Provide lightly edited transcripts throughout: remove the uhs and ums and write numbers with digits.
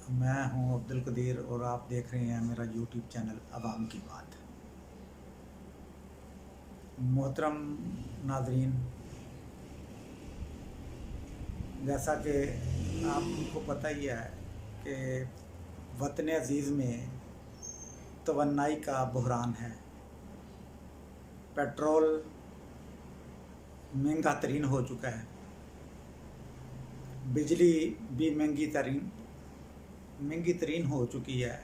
मैं हूं अब्दुल कदीर और आप देख रहे हैं मेरा यूट्यूब चैनल अवाम की बात। मोहतरम नाजरीन, जैसा कि आपको पता ही है कि वतन अज़ीज़ में तवन्नाई का बहरान है। पेट्रोल महंगा तरीन हो चुका है, बिजली भी महंगी तरीन हो चुकी है।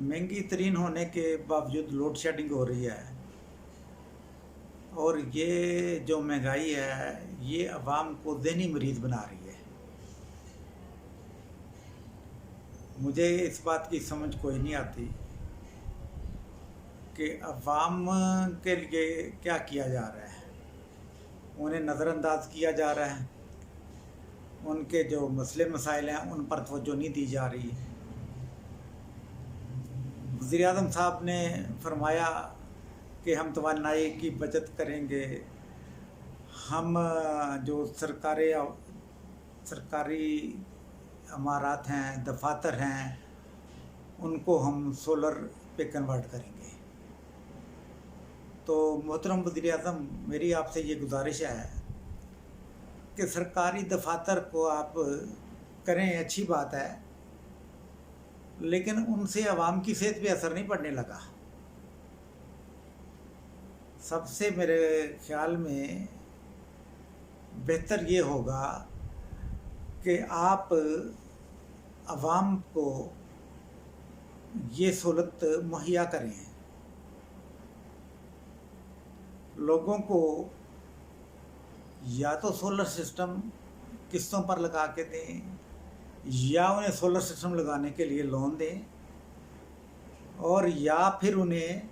महंगी तरीन होने के बावजूद लोड शेडिंग हो रही है और ये जो महंगाई है ये अवाम को ज़हनी मरीज़ बना रही है। मुझे इस बात की समझ कोई नहीं आती कि अवाम के लिए क्या किया जा रहा है। उन्हें नज़रअंदाज किया जा रहा है, उनके जो मसले मसाइल हैं उन पर तवज्जो नहीं दी जा रही। वज़ीर आज़म साहब ने फरमाया कि हम तवानाई की बचत करेंगे, हम जो सरकारी इमारत हैं, दफातर हैं, उनको हम सोलर पे कन्वर्ट करेंगे। तो मोहतरम वज़ीर आज़म, मेरी आपसे ये गुजारिश है कि सरकारी दफातर को आप करें, अच्छी बात है, लेकिन उनसे आवाम की सेहत पे असर नहीं पड़ने लगा। सबसे मेरे ख्याल में बेहतर ये होगा कि आप आवाम को ये सहूलत मुहैया करें, लोगों को या तो सोलर सिस्टम किस्तों पर लगा के दें या उन्हें सोलर सिस्टम लगाने के लिए लोन दें, और या फिर उन्हें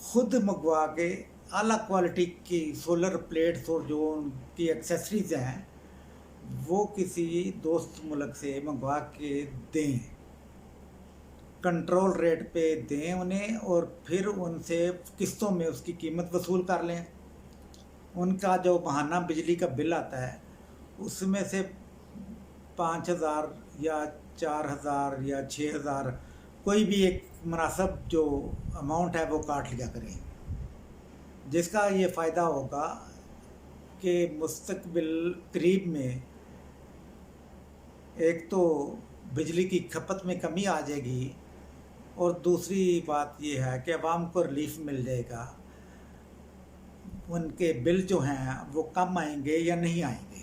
खुद मंगवा के आला क्वालिटी की सोलर प्लेट्स और जो उनकी एक्सेसरीज हैं वो किसी दोस्त मुल्क से मंगवा के दें, कंट्रोल रेट पे दें उन्हें, और फिर उनसे किस्तों में उसकी कीमत वसूल कर लें। उनका जो माहाना बिजली का बिल आता है उसमें से 5,000 या 4,000 या 6,000 कोई भी एक मुनासिब जो अमाउंट है वो काट लिया करें, जिसका ये फ़ायदा होगा कि मुस्तकबिल करीब में एक तो बिजली की खपत में कमी आ जाएगी, और दूसरी बात ये है कि आवाम को रिलीफ मिल जाएगा, उनके बिल जो हैं वो कम आएंगे या नहीं आएंगे,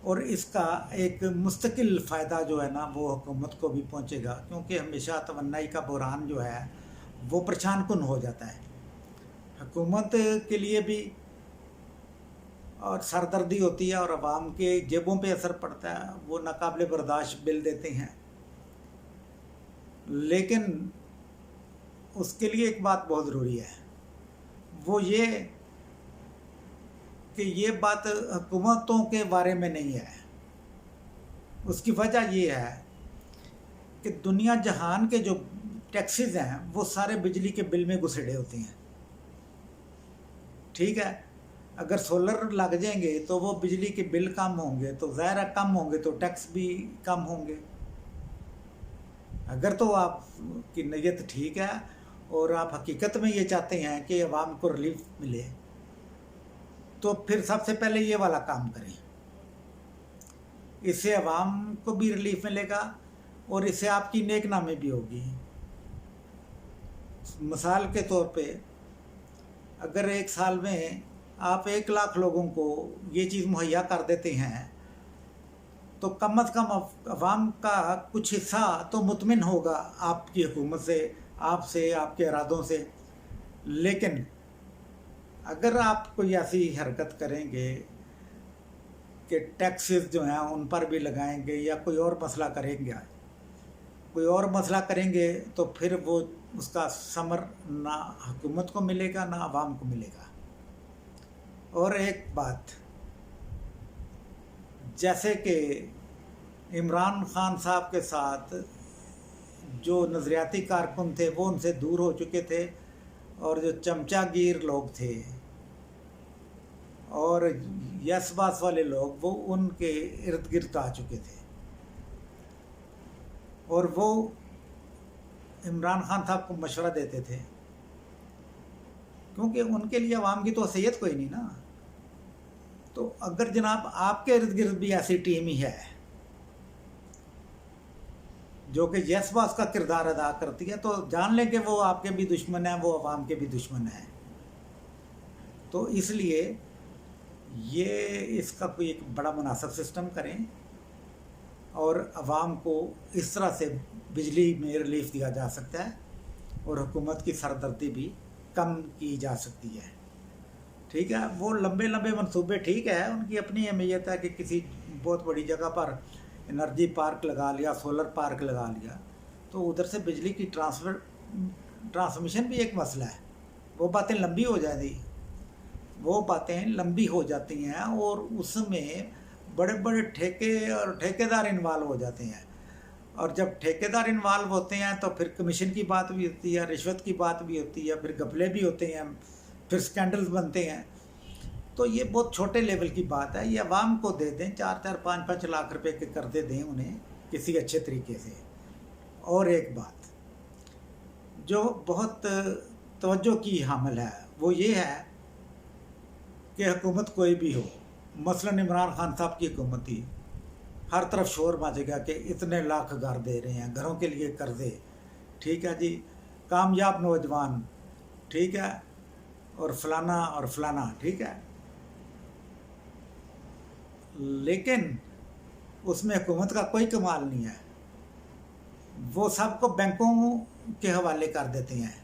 और इसका एक मुस्तकिल फ़ायदा जो है ना वो हुकूमत को भी पहुंचेगा, क्योंकि हमेशा तवन्नाई का बहरान जो है वो परेशान कुन हो जाता है हुकूमत के लिए भी, और सरदर्दी होती है और आवाम के जेबों पे असर पड़ता है, वो नाकाबिल बर्दाश्त बिल देते हैं। लेकिन उसके लिए एक बात बहुत ज़रूरी है, वो ये कि ये बात हुकूमतों के बारे में नहीं है। उसकी वजह ये है कि दुनिया जहान के जो टैक्सेस हैं वो सारे बिजली के बिल में घुसेड़े होते हैं। ठीक है, अगर सोलर लग जाएंगे तो वो बिजली के बिल कम होंगे, तो ज़ाहिर है कम होंगे तो टैक्स भी कम होंगे। अगर तो आपकी नीयत ठीक है और आप हकीकत में ये चाहते हैं कि आवाम को रिलीफ मिले, तो फिर सबसे पहले ये वाला काम करें। इससे आवाम को भी रिलीफ मिलेगा और इससे आपकी नेकनामी भी होगी। मिसाल के तौर पे अगर एक साल में आप 1 लाख लोगों को ये चीज़ मुहैया कर देते हैं तो कम अज़ कम अवाम का कुछ हिस्सा तो मुतमिन होगा आपकी हुकूमत से, आपसे, आपके इरादों से। लेकिन अगर आप कोई ऐसी हरकत करेंगे कि टैक्सेस जो हैं उन पर भी लगाएंगे या कोई और मसला करेंगे तो फिर वो उसका समर ना हुकूमत को मिलेगा ना आवाम को मिलेगा। और एक बात, जैसे कि इमरान खान साहब के साथ जो नज़रियाती कारकुन थे वो उनसे दूर हो चुके थे, और जो चमचागिर लोग थे और यस बास वाले लोग वो उनके इर्द गिर्द आ चुके थे। और वो इमरान खान साहब को मशवरा देते थे, क्योंकि उनके लिए अवाम की तो असैयत कोई नहीं ना। तो अगर जनाब आपके इर्द गिर्द भी ऐसी टीम ही है जो कि यस बॉस का किरदार अदा करती है, तो जान लें कि वो आपके भी दुश्मन हैं, वो अवाम के भी दुश्मन हैं। तो इसलिए ये इसका कोई एक बड़ा मुनासिब सिस्टम करें और अवाम को इस तरह से बिजली में रिलीफ दिया जा सकता है और हुकूमत की सरदर्दी भी कम की जा सकती है। ठीक है, वो लंबे लंबे मंसूबे ठीक है, उनकी अपनी अहमियत है कि किसी बहुत बड़ी जगह पर एनर्जी पार्क लगा लिया, सोलर पार्क लगा लिया, तो उधर से बिजली की ट्रांसमिशन भी एक मसला है। वो बातें लंबी हो जाती, वो बातें लंबी हो जाती हैं और उसमें बड़े बड़े ठेके और ठेकेदार इन्वॉल्व हो जाते हैं। और जब ठेकेदार इन्वॉल्व होते हैं तो फिर कमीशन की बात भी होती है, रिश्वत की बात भी होती है, फिर घपले भी होते हैं, फिर स्कैंडल्स बनते हैं। तो ये बहुत छोटे लेवल की बात है। ये अवाम को दे दें, 4-4, 5-5 लाख रुपए के कर्जे दें उन्हें किसी अच्छे तरीके से। और एक बात जो बहुत तवज्जो की हामिल है वो ये है कि हुकूमत कोई भी हो, मसलन इमरान खान साहब की हुकूमत थी, हर तरफ शोर मचेगा कि इतने लाख घर दे रहे हैं, घरों के लिए कर्जे, ठीक है जी, कामयाब नौजवान, ठीक है, और फलाना, ठीक है। लेकिन उसमें हुकूमत का कोई कमाल नहीं है, वो सबको बैंकों के हवाले कर देते हैं।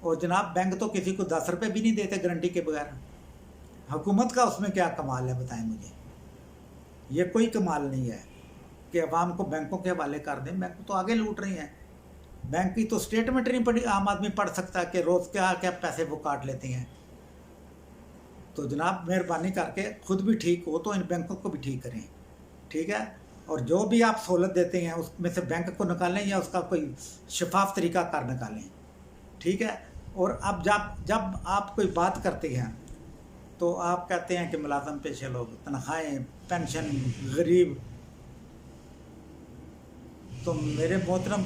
और जनाब बैंक तो किसी को 10 रुपये भी नहीं देते गारंटी के बगैर। हुकूमत का उसमें क्या कमाल है बताएं मुझे? ये कोई कमाल नहीं है कि अवाम को बैंकों के हवाले कर दें। बैंक तो आगे लूट रही हैं, बैंक की तो स्टेटमेंट नहीं पड़ी, आम आदमी पढ़ सकता है कि रोज़ क्या क्या पैसे वो काट लेते हैं। तो जनाब मेहरबानी करके खुद भी ठीक हो तो इन बैंकों को भी ठीक करें, ठीक है। और जो भी आप सहूलत देते हैं उसमें से बैंक को निकालें या उसका कोई शफाफ तरीका कर निकालें, ठीक है। और अब जब आप कोई बात करते हैं तो आप कहते हैं कि मुलाज़म पेशे लोग, तनख्वाहें, पेंशन, गरीब। तो मेरे मोहतरम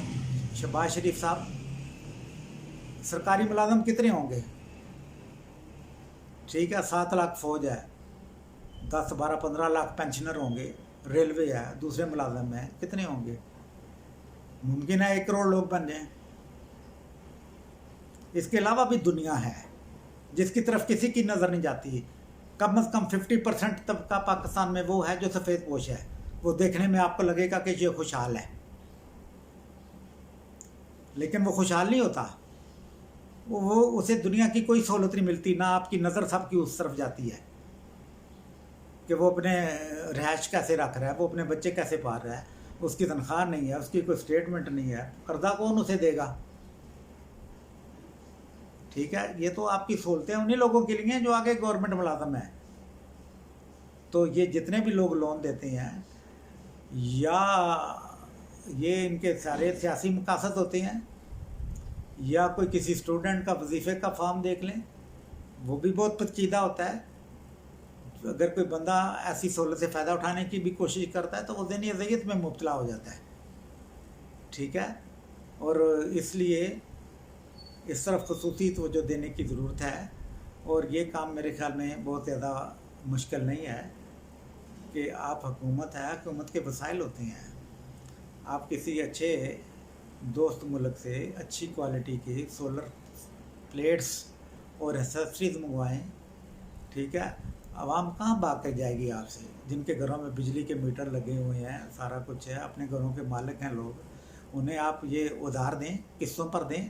शहबाज शरीफ साहब, सरकारी मुलाज़म कितने होंगे? ठीक है, 7 लाख फौज है, 10, 12, 15 लाख पेंशनर होंगे, रेलवे है, दूसरे मुलाज़म हैं, कितने होंगे? मुमकिन है 1 करोड़ लोग बन जाएं। इसके अलावा भी दुनिया है जिसकी तरफ किसी की नज़र नहीं जाती। कम से कम 50% तबका पाकिस्तान में वो है जो सफ़ेद पोश है। वो देखने में आपको लगेगा कि ये खुशहाल है, लेकिन वो खुशहाल नहीं होता। वो उसे दुनिया की कोई सहूलत नहीं मिलती, ना आपकी नज़र सबकी उस तरफ जाती है कि वो अपने रिहाइश कैसे रख रहा है, वो अपने बच्चे कैसे पाल रहा है, उसकी तनख्वाह नहीं है, उसकी कोई स्टेटमेंट नहीं है, कर्जा कौन उसे देगा? ठीक है, ये तो आपकी सहूलतें उन्हीं लोगों के लिए हैं जो आगे गवर्नमेंट मुलाजम है। तो ये जितने भी लोग लोन देते हैं या ये इनके सारे सियासी मकासद होते हैं, या कोई किसी स्टूडेंट का वजीफ़े का फॉर्म देख लें, वो भी बहुत पेचीदा होता है। अगर कोई बंदा ऐसी सहूलत से फ़ायदा उठाने की भी कोशिश करता है तो वो ज़हनी अज़ियत में मुब्तला हो जाता है, ठीक है। और इसलिए इस तरफ ख़ुसूसी तवज्जो देने की ज़रूरत है। और ये काम मेरे ख़्याल में बहुत ज़्यादा मुश्किल नहीं है कि आप हुकूमत है, हुकूमत के वसाइल होते हैं, आप किसी अच्छे दोस्त मुल्क से अच्छी क्वालिटी की सोलर प्लेट्स और एक्सेसरीज मंगवाएं, ठीक है। आवाम कहाँ भाग कर जाएगी आपसे? जिनके घरों में बिजली के मीटर लगे हुए हैं, सारा कुछ है, अपने घरों के मालिक हैं लोग, उन्हें आप ये उधार दें, किस्तों पर दें,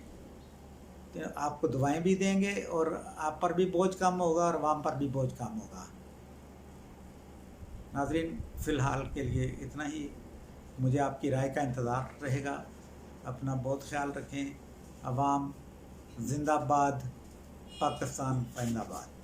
तो आपको दुआएं भी देंगे और आप पर भी बोझ कम होगा और आवाम पर भी बोझ कम होगा। नाज़रीन, फ़िलहाल के लिए इतना ही। मुझे आपकी राय का इंतज़ार रहेगा। अपना बहुत ख्याल रखें। अवाम जिंदाबाद, पाकिस्तान जिंदाबाद।